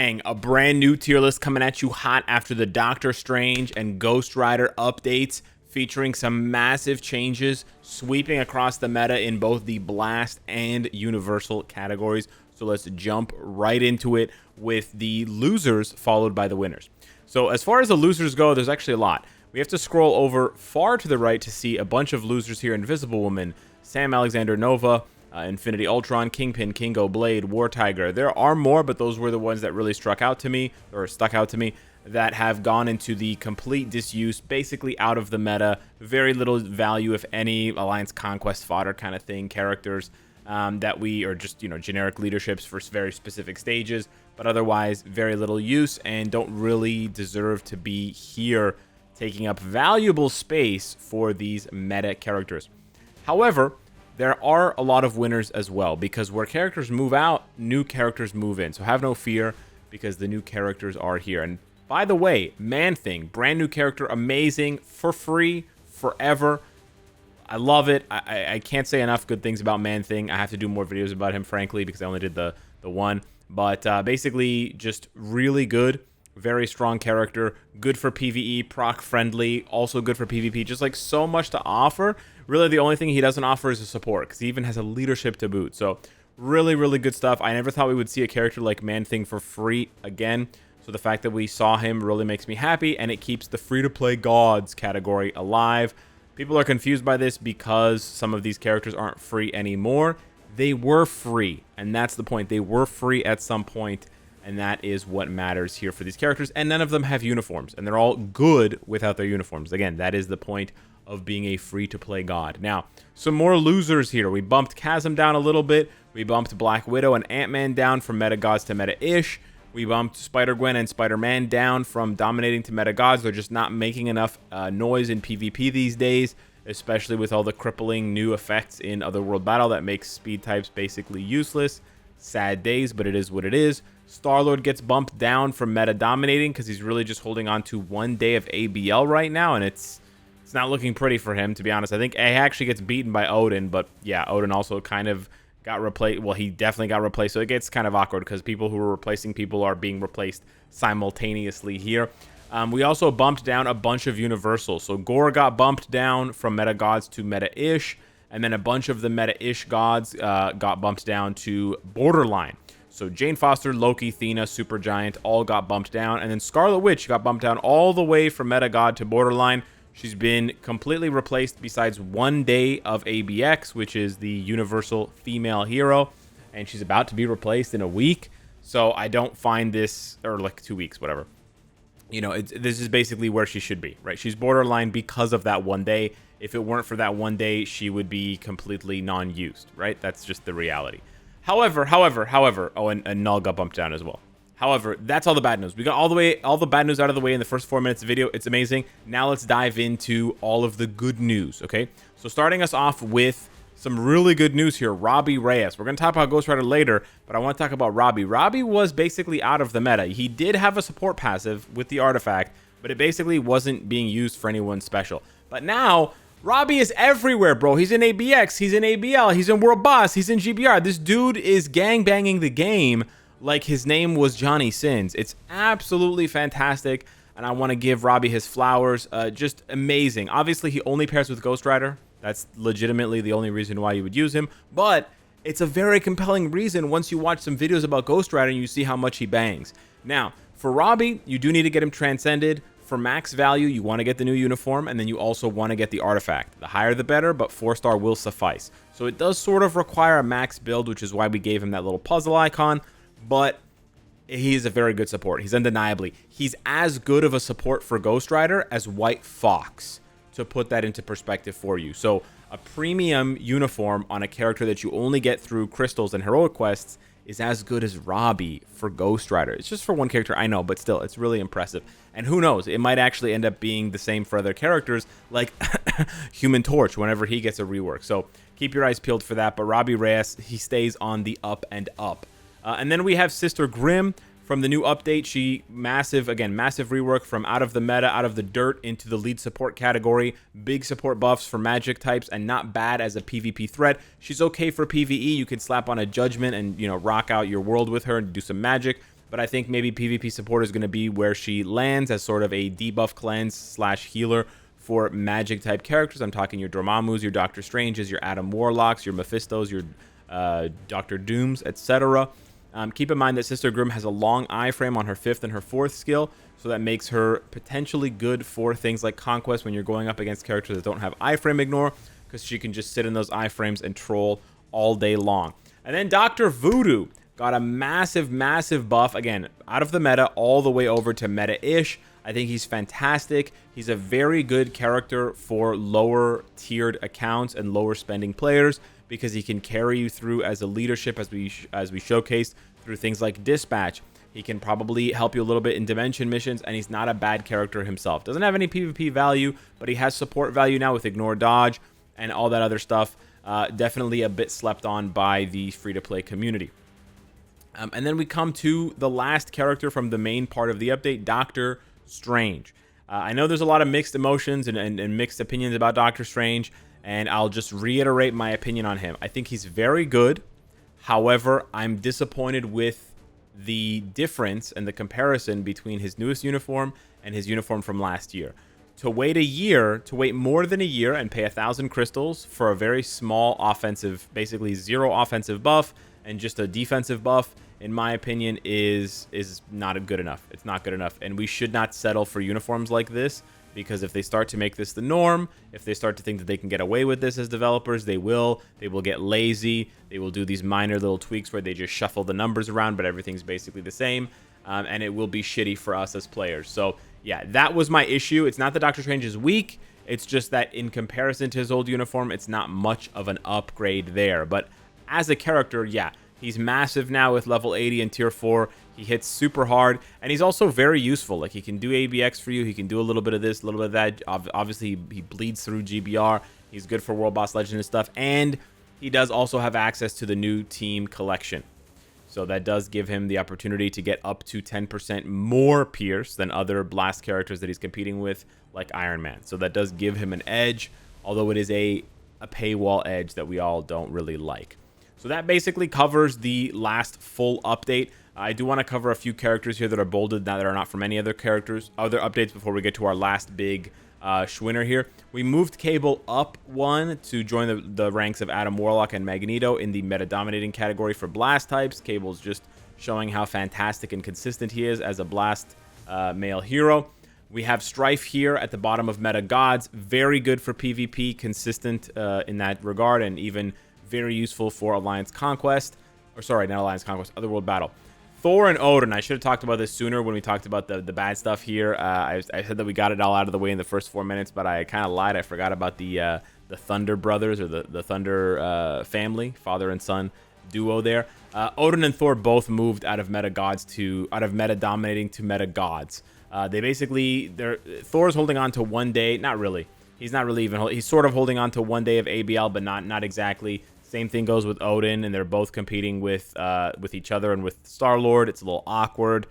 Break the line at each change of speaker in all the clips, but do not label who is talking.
Bang! A brand new tier list coming at you hot after the Doctor Strange and Ghost Rider updates, featuring some massive changes sweeping across the meta in both the Blast and Universal categories. So let's jump right into it with the losers followed by the winners. So as far as the losers go, there's actually a lot. We have to scroll over far to the right to see a bunch of losers here. Invisible Woman, Sam Alexander Nova, Infinity Ultron, Kingpin, Kingo, Blade, War Tiger. There are more, but those were the ones that really stuck out to me, that have gone into the complete disuse, basically out of the meta. Very little value, if any, Alliance Conquest fodder kind of thing, characters that we are just, generic leaderships for very specific stages, but otherwise very little use and don't really deserve to be here taking up valuable space for these meta characters. However, there are a lot of winners as well, because where characters move out, new characters move in. So have no fear, because the new characters are here. And by the way, Man-Thing, brand new character, amazing, for free, forever. I love it. I can't say enough good things about Man-Thing. I have to do more videos about him, frankly, because I only did the one. But basically, just really good. Very strong character, good for PvE, proc friendly, also good for PvP, just like so much to offer. Really the only thing he doesn't offer is a support, because he even has a leadership to boot. So really, really good stuff. I never thought we would see a character like Man-Thing for free again. So the fact that we saw him really makes me happy, and it keeps the free-to-play gods category alive. People are confused by this because some of these characters aren't free anymore. They were free, and that's the point. They were free at some point. And that is what matters here for these characters. And none of them have uniforms. And they're all good without their uniforms. Again, that is the point of being a free-to-play god. Now, some more losers here. We bumped Chasm down a little bit. We bumped Black Widow and Ant-Man down from meta gods to meta-ish. We bumped Spider-Gwen and Spider-Man down from dominating to meta gods. They're just not making enough noise in PvP these days, especially with all the crippling new effects in Otherworld Battle that makes speed types basically useless. Sad days, but it is what it is. Star-Lord gets bumped down from meta dominating because he's really just holding on to 1 day of ABL right now, and it's not looking pretty for him, to be honest. I think he actually gets beaten by Odin, but yeah, Odin also kind of got replaced. Well, he definitely got replaced, so it gets kind of awkward because people who are replacing people are being replaced simultaneously here. We also bumped down a bunch of Universals. So Gore got bumped down from meta gods to meta-ish, and then a bunch of the meta-ish gods got bumped down to borderline. So Jane Foster, Loki, Athena, Supergiant all got bumped down. And then Scarlet Witch got bumped down all the way from meta god to borderline. She's been completely replaced besides 1 day of ABX, which is the universal female hero. And she's about to be replaced in a week. So I don't find this, or like 2 weeks, whatever. This is basically where she should be, right? She's borderline because of that 1 day. If it weren't for that 1 day, she would be completely non-used, right? That's just the reality. However, oh, and Null got bumped down as well. However, that's all the bad news. We got all the bad news out of the way in the first 4 minutes of video. It's amazing. Now let's dive into all of the good news, okay? So starting us off with some really good news here, Robbie Reyes. We're going to talk about Ghost Rider later, but I want to talk about Robbie. Robbie was basically out of the meta. He did have a support passive with the artifact, but it basically wasn't being used for anyone special. But now Robbie is everywhere, bro. He's in ABX, he's in ABL, he's in World Boss, he's in GBR. This dude is gangbanging the game like his name was Johnny Sins. It's absolutely fantastic, and I want to give Robbie his flowers. Just amazing. Obviously, he only pairs with Ghost Rider. That's legitimately the only reason why you would use him, but it's a very compelling reason once you watch some videos about Ghost Rider and you see how much he bangs. Now, for Robbie, you do need to get him transcended. For max value, you want to get the new uniform, and then you also want to get the artifact. The higher the better, but 4-star will suffice. So it does sort of require a max build, which is why we gave him that little puzzle icon, but he's a very good support. He's undeniably. He's as good of a support for Ghost Rider as White Fox, to put that into perspective for you. So a premium uniform on a character that you only get through crystals and heroic quests is as good as Robbie for Ghost Rider. It's just for one character, I know, but still, it's really impressive. And who knows, it might actually end up being the same for other characters, like Human Torch, whenever he gets a rework. So keep your eyes peeled for that, but Robbie Reyes, he stays on the up and up. And then we have Sister Grimm from the new update. She massive rework from out of the meta, out of the dirt into the lead support category. Big support buffs for magic types and not bad as a PvP threat. She's okay for PvE. You can slap on a judgment and, rock out your world with her and do some magic. but I think maybe PvP support is going to be where she lands as sort of a debuff cleanse slash healer for magic type characters. I'm talking your Dormammu's, your Doctor Strange's, your Adam Warlocks, your Mephistos, your Doctor Dooms, etc. Keep in mind that Sister Grimm has a long iframe on her 5th and her 4th skill, so that makes her potentially good for things like Conquest when you're going up against characters that don't have iframe ignore, because she can just sit in those iframes and troll all day long. And then Dr. Voodoo got a massive, massive buff, again, out of the meta all the way over to meta-ish. I think he's fantastic. He's a very good character for lower tiered accounts and lower spending players, because he can carry you through as a leadership, as we showcased through things like Dispatch. He can probably help you a little bit in Dimension missions, and he's not a bad character himself. Doesn't have any PvP value, but he has support value now with Ignore Dodge and all that other stuff. Definitely a bit slept on by the free-to-play community. And then we come to the last character from the main part of the update, Doctor Strange. I know there's a lot of mixed emotions and mixed opinions about Doctor Strange, and I'll just reiterate my opinion on him. I think he's very good. However, I'm disappointed with the difference and the comparison between his newest uniform and his uniform from last year. To wait a year, to wait more than a year and pay 1,000 crystals for a very small offensive, basically 0 offensive buff and just a defensive buff, in my opinion, is not good enough. It's not good enough, and we should not settle for uniforms like this, because if they start to make this the norm, if they start to think that they can get away with this as developers, they will get lazy. They will do these minor little tweaks where they just shuffle the numbers around, but everything's basically the same, and it will be shitty for us as players. So yeah, that was my issue. It's not that Doctor Strange is weak. It's just that in comparison to his old uniform, it's not much of an upgrade there. But as a character, yeah, he's massive now with level 80 and tier 4. He hits super hard, and he's also very useful. Like, he can do ABX for you. He can do a little bit of this, a little bit of that. Obviously, he bleeds through GBR. He's good for World Boss Legend and stuff. And he does also have access to the new team collection. So that does give him the opportunity to get up to 10% more Pierce than other Blast characters that he's competing with, like Iron Man. So that does give him an edge, although it is a paywall edge that we all don't really like. So that basically covers the last full update. I do want to cover a few characters here that are bolded now that are not from any other updates before we get to our last big Schwinner here. We moved Cable up 1 to join the ranks of Adam Warlock and Magneto in the meta-dominating category for Blast types. Cable's just showing how fantastic and consistent he is as a Blast male hero. We have Strife here at the bottom of Meta Gods. Very good for PvP, consistent in that regard, and even very useful for Alliance Conquest. Or sorry, not Alliance Conquest, Otherworld Battle. Thor and Odin, I should have talked about this sooner when we talked about the bad stuff here. I said that we got it all out of the way in the first 4 minutes, but I kind of lied. I forgot about the Thunder brothers, or the Thunder family, father and son duo there. Odin and Thor both moved out of meta dominating to meta gods. Thor's holding on to 1 day, not really. He's not really even. He's sort of holding on to 1 day of ABL, but not exactly. Same thing goes with Odin, and they're both competing with each other and with Star-Lord. It's a little awkward,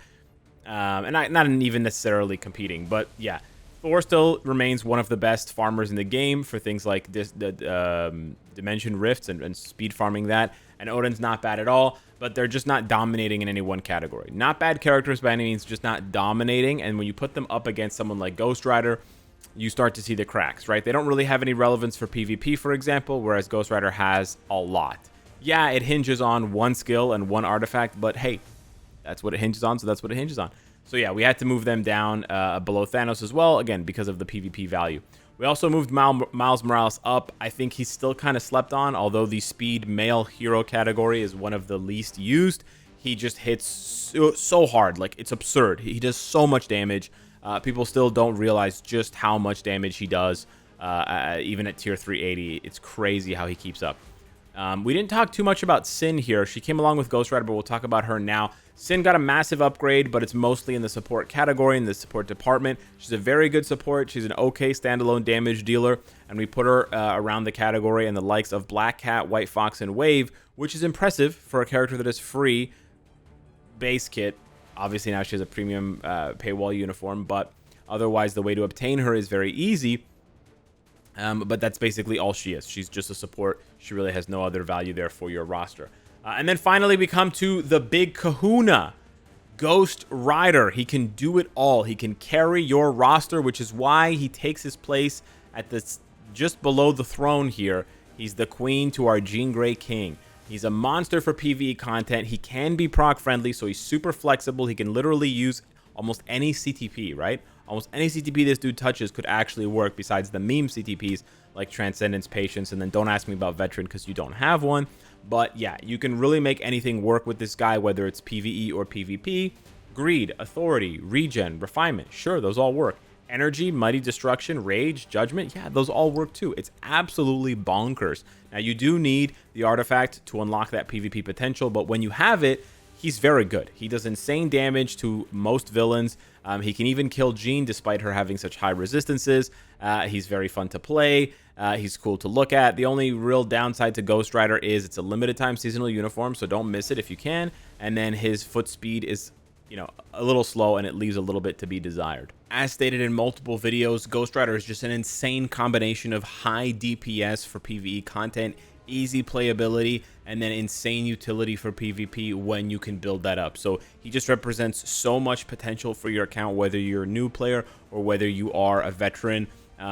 and not even necessarily competing. But yeah, Thor still remains one of the best farmers in the game for things like Dimension Rifts and speed farming that. And Odin's not bad at all, but they're just not dominating in any one category. Not bad characters by any means, just not dominating. And when you put them up against someone like Ghost Rider, you start to see the cracks, right? They don't really have any relevance for PvP, for example, whereas Ghost Rider has a lot. Yeah, it hinges on 1 skill and 1 artifact, but hey, that's what it hinges on, so that's what it hinges on. So yeah, we had to move them down below Thanos as well, again, because of the PvP value. We also moved Miles Morales up. I think he's still kind of slept on, although the speed male hero category is one of the least used. He just hits so hard, like it's absurd. He does so much damage. People still don't realize just how much damage he does, even at tier 380. It's crazy how he keeps up. We didn't talk too much about Sin here. She came along with Ghost Rider, but we'll talk about her now. Sin got a massive upgrade, but it's mostly in the support category, in the support department. She's a very good support. She's an okay standalone damage dealer, and we put her around the category and the likes of Black Cat, White Fox, and Wave, which is impressive for a character that is free base kit. Obviously, now she has a premium paywall uniform, but otherwise, the way to obtain her is very easy. But that's basically all she is. She's just a support. She really has no other value there for your roster. And then finally, we come to the big kahuna, Ghost Rider, he can do it all. He can carry your roster, which is why he takes his place at this just below the throne here. He's the queen to our Jean Grey King. He's a monster for PvE content. He can be proc friendly, so he's super flexible. He can literally use almost any CTP, right? Almost any CTP this dude touches could actually work besides the meme CTPs like Transcendence, Patience, and then don't ask me about Veteran because you don't have one. But yeah, you can really make anything work with this guy, whether it's PvE or PvP. Greed, Authority, Regen, Refinement, sure, those all work. Energy, Mighty Destruction, Rage, Judgment, yeah, those all work too. It's absolutely bonkers. Now, you do need the artifact to unlock that PvP potential, but when you have it, he's very good. He does insane damage to most villains. He can even kill Jean despite her having such high resistances. He's very fun to play. He's cool to look at. The only real downside to Ghost Rider is it's a limited time seasonal uniform, so don't miss it if you can. And then his foot speed is, you know, a little slow, and it leaves a little bit to be desired. As stated in multiple videos, Ghost Rider is just an insane combination of high DPS for PvE content, easy playability, and then insane utility for PvP when you can build that up. So he just represents so much potential for your account, whether you're a new player or whether you are a veteran.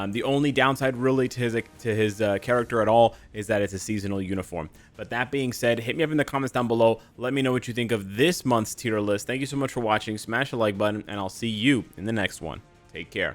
The only downside really to his character at all is that it's a seasonal uniform. But that being said, hit me up in the comments down below. Let me know what you think of this month's tier list. Thank you so much for watching. Smash the like button, and I'll see you in the next one. Take care.